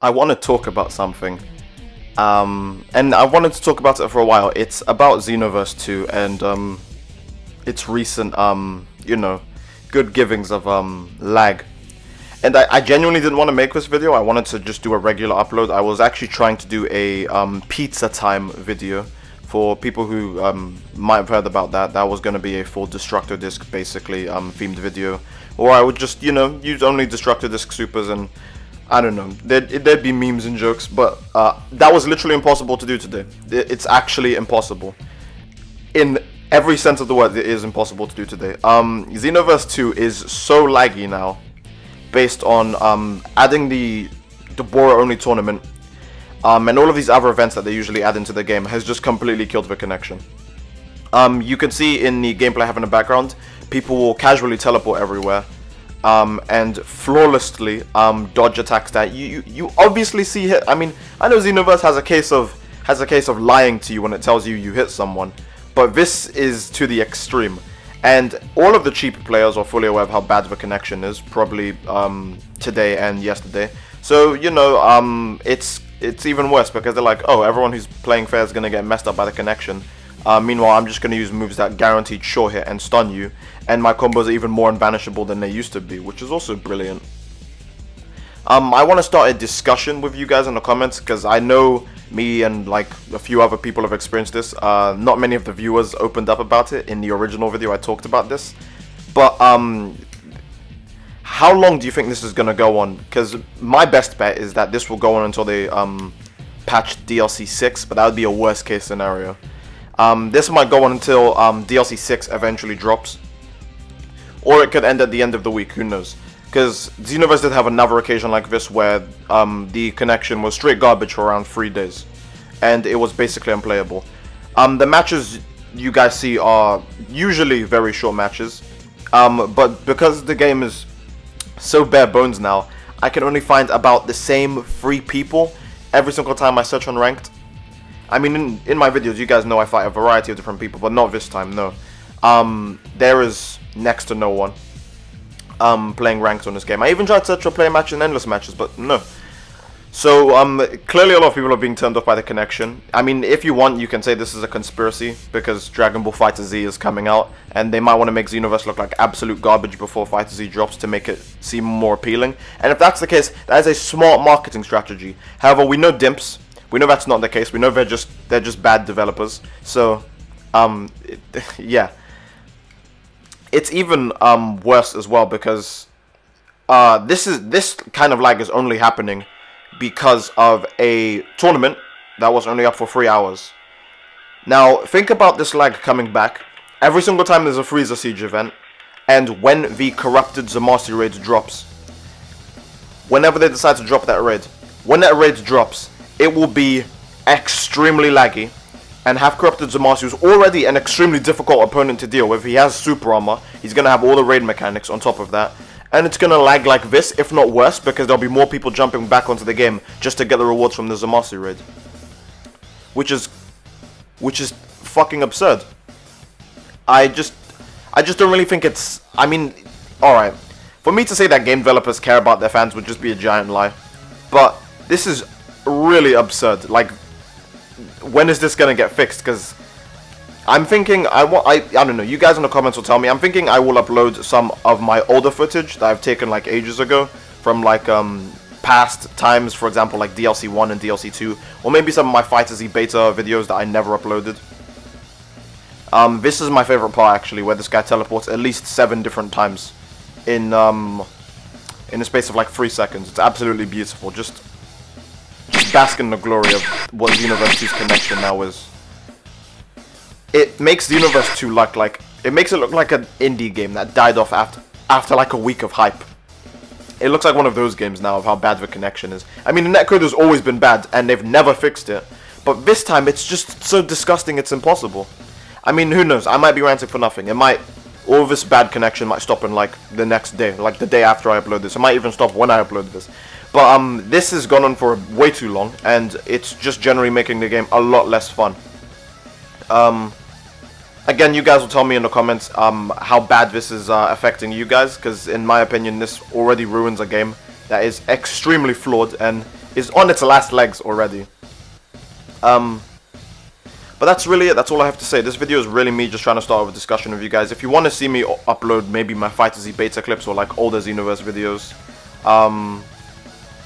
I want to talk about something, and I wanted to talk about it for a while. It's about Xenoverse 2 and its recent, you know, good givings of lag. And I genuinely didn't want to make this video. I wanted to just do a regular upload. I was actually trying to do a pizza time video. For people who might have heard about that, that was going to be a full Destructo Disc, basically, themed video. Or I would just, you know, use only Destructo Disc supers and, I don't know, there'd be memes and jokes, but that was literally impossible to do today. It's actually impossible. In every sense of the word, it is impossible to do today. Xenoverse 2 is so laggy now, based on adding the Bora-only tournament, and all of these other events that they usually add into the game has just completely killed the connection. You can see in the gameplay I have in the background, people will casually teleport everywhere, and flawlessly dodge attacks that you obviously see hit. I mean, I know Xenoverse has a case of lying to you when it tells you hit someone, but this is to the extreme. And all of the cheap players are fully aware of how bad the connection is, probably today and yesterday. So, you know, it's even worse because they're like, oh, everyone who's playing fair is going to get messed up by the connection. Meanwhile, I'm just going to use moves that guaranteed sure hit and stun you, and my combos are even more unbanishable than they used to be, which is also brilliant. I want to start a discussion with you guys in the comments, because I know me and like a few other people have experienced this. Not many of the viewers opened up about it. In the original video I talked about this, but how long do you think this is going to go on? Because my best bet is that this will go on until they patch DLC 6, but that would be a worst case scenario. This might go on until DLC 6 eventually drops, or it could end at the end of the week, who knows. Because Xenoverse did have another occasion like this where the connection was straight garbage for around 3 days, and it was basically unplayable. The matches you guys see are usually very short matches, but because the game is so bare bones now, I can only find about the same 3 people every single time I search on Ranked. I mean, in my videos, you guys know I fight a variety of different people, but not this time, no. There is next to no one playing Ranked on this game. I even tried to search for player match and endless matches, but no. So, clearly a lot of people are being turned off by the connection. I mean, if you want, you can say this is a conspiracy, because Dragon Ball FighterZ is coming out, and they might want to make Xenoverse look like absolute garbage before FighterZ drops to make it seem more appealing. And if that's the case, that is a smart marketing strategy. However, we know dimps. We know that's not the case. We know they're just bad developers. So, yeah. It's even worse as well, because this kind of lag is only happening because of a tournament that was only up for 3 hours. Now, think about this lag coming back every single time there's a Frieza Siege Event, and when the corrupted Zamasu raid drops. Whenever they decide to drop that raid, when that raid drops, it will be extremely laggy, and have corrupted Zamasu is already an extremely difficult opponent to deal with. He has super armor, he's going to have all the raid mechanics on top of that. And it's going to lag like this, if not worse, because there'll be more people jumping back onto the game just to get the rewards from the Zamasu raid. Which is fucking absurd. I just don't really think it's... I mean, alright. For me to say that game developers care about their fans would just be a giant lie. But this is really absurd. Like, when is this going to get fixed? Because I'm thinking, I don't know, you guys in the comments will tell me. I'm thinking I will upload some of my older footage that I've taken like ages ago from like past times, for example like DLC 1 and DLC 2, or maybe some of my FighterZ beta videos that I never uploaded. This is my favorite part actually, where this guy teleports at least 7 different times in a space of like 3 seconds. It's absolutely beautiful. Just bask in the glory of what Xenoverse 2's connection now is. It makes Xenoverse 2 look like an indie game that died off after like a week of hype. It looks like one of those games now of how bad the connection is. I mean, the netcode has always been bad and they've never fixed it, but this time it's just so disgusting it's impossible. I mean, who knows? I might be ranting for nothing. All this bad connection might stop in like the next day, like the day after I upload this. It might even stop when I upload this. But this has gone on for way too long, and it's just generally making the game a lot less fun. Again, you guys will tell me in the comments how bad this is affecting you guys, because in my opinion, this already ruins a game that is extremely flawed, and is on its last legs already. But that's really it. That's all I have to say. This video is really me just trying to start a discussion with you guys. If you want to see me upload maybe my Fighter Z beta clips or like older Xenoverse videos,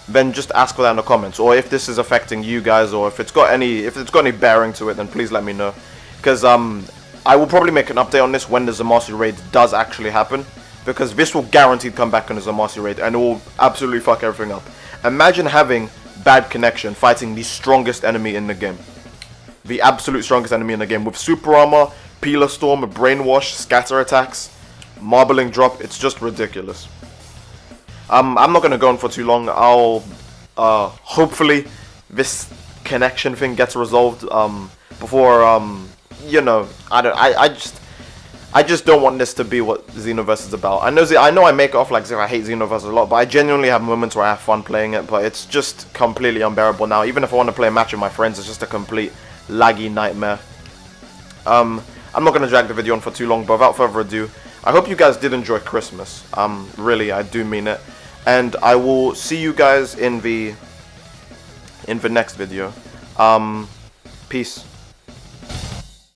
then just ask for that in the comments. Or if this is affecting you guys, or if it's got any bearing to it, then please let me know. Because I will probably make an update on this when the Zamasu raid does actually happen, because this will guaranteed come back on the Zamasu raid and it will absolutely fuck everything up. Imagine having bad connection fighting the strongest enemy in the game. The absolute strongest enemy in the game with super armor, Peeler Storm, Brainwash, scatter attacks, marbling drop. It's just ridiculous. I'm not gonna go on for too long. I'll hopefully this connection thing gets resolved before you know, I just don't want this to be what Xenoverse is about. I know I make it off like I hate Xenoverse a lot, but I genuinely have moments where I have fun playing it, but it's just completely unbearable now. Even if I want to play a match with my friends, it's just a complete laggy nightmare. I'm not going to drag the video on for too long, but without further ado, I hope you guys did enjoy Christmas. Really, I do mean it. And I will see you guys in the next video. Peace.